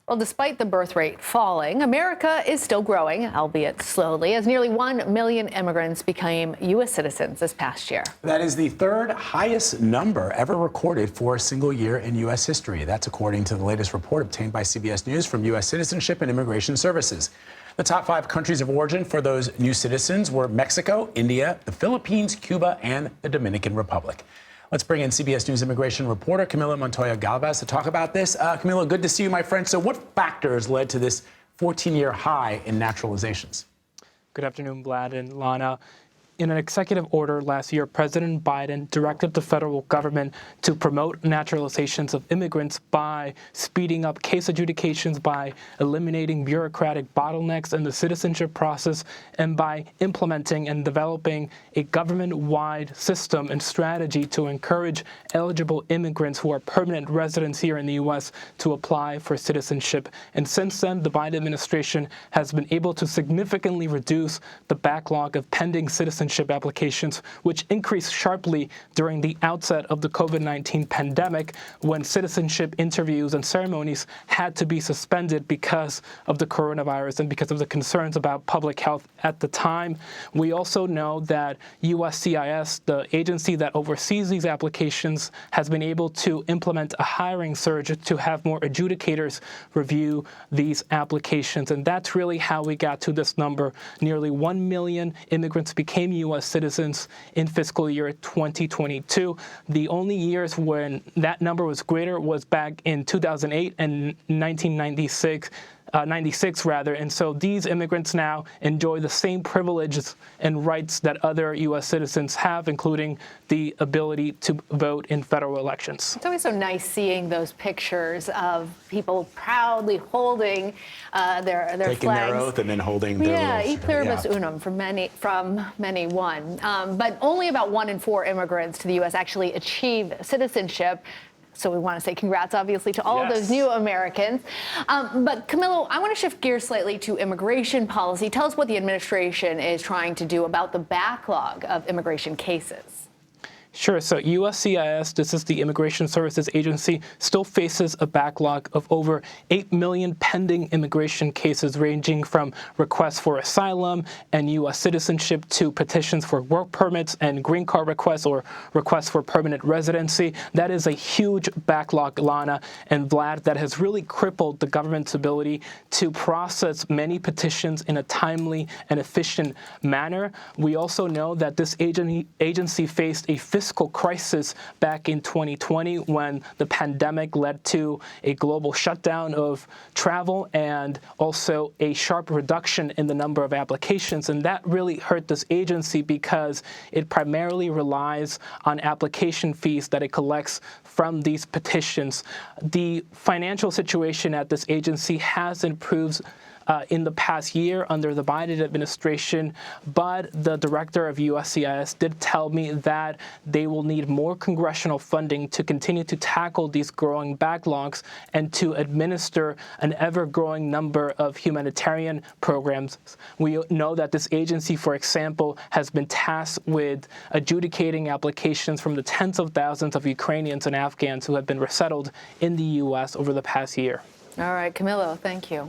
Well, despite the birth rate falling, America is still growing, albeit slowly, as nearly 1 million immigrants became U.S. citizens this past year. That is the third highest number ever recorded for a single year in U.S. history. That's according to the latest report obtained by CBS News from U.S. Citizenship and Immigration Services. The top 5 countries of origin for those new citizens were Mexico, India, the Philippines, Cuba, and the Dominican Republic. Let's bring in CBS News immigration reporter Camilo Montoya-Galvez to talk about this. Camilo, good to see you, my friend. So what factors led to this 14-year high in naturalizations? Good afternoon, Vlad and Lana. In an executive order last year, President Biden directed the federal government to promote naturalizations of immigrants by speeding up case adjudications, by eliminating bureaucratic bottlenecks in the citizenship process, and by implementing and developing a government-wide system and strategy to encourage eligible immigrants who are permanent residents here in the U.S. to apply for citizenship. And since then, the Biden administration has been able to significantly reduce the backlog of pending citizenship applications, which increased sharply during the outset of the COVID-19 pandemic, when citizenship interviews and ceremonies had to be suspended because of the coronavirus and because of the concerns about public health at the time. We also know that USCIS, the agency that oversees these applications, has been able to implement a hiring surge to have more adjudicators review these applications. And that's really how we got to this number. Nearly 1 million immigrants became U.S. citizens in fiscal year 2022. The only years when that number was greater was back in 2008 and 1996. 96 rather, and so these immigrants now enjoy the same privileges and rights that other U.S. citizens have, including the ability to vote in federal elections. It's always so nice seeing those pictures of people proudly holding their taking flags. Their oath and then holding their e pluribus unum from many one. But only about 1 in 4 immigrants to the U.S. actually achieve citizenship. So we want to say congrats, obviously, to all of those new Americans. But Camilo, I want to shift gears slightly to immigration policy. Tell us what the administration is trying to do about the backlog of immigration cases. Sure. So USCIS, this is the Immigration Services Agency, still faces a backlog of over 8 million pending immigration cases, ranging from requests for asylum and U.S. citizenship to petitions for work permits and green card requests or requests for permanent residency. That is a huge backlog, Lana and Vlad, that has really crippled the government's ability to process many petitions in a timely and efficient manner. We also know that this agency faced a fiscal crisis back in 2020 when the pandemic led to a global shutdown of travel and also a sharp reduction in the number of applications. And that really hurt this agency because it primarily relies on application fees that it collects from these petitions. The financial situation at this agency has improved in the past year under the Biden administration, but the director of USCIS did tell me that they will need more congressional funding to continue to tackle these growing backlogs and to administer an ever-growing number of humanitarian programs. We know that this agency, for example, has been tasked with adjudicating applications from the tens of thousands of Ukrainians and Afghans who have been resettled in the U.S. over the past year. All right, Camilo, thank you.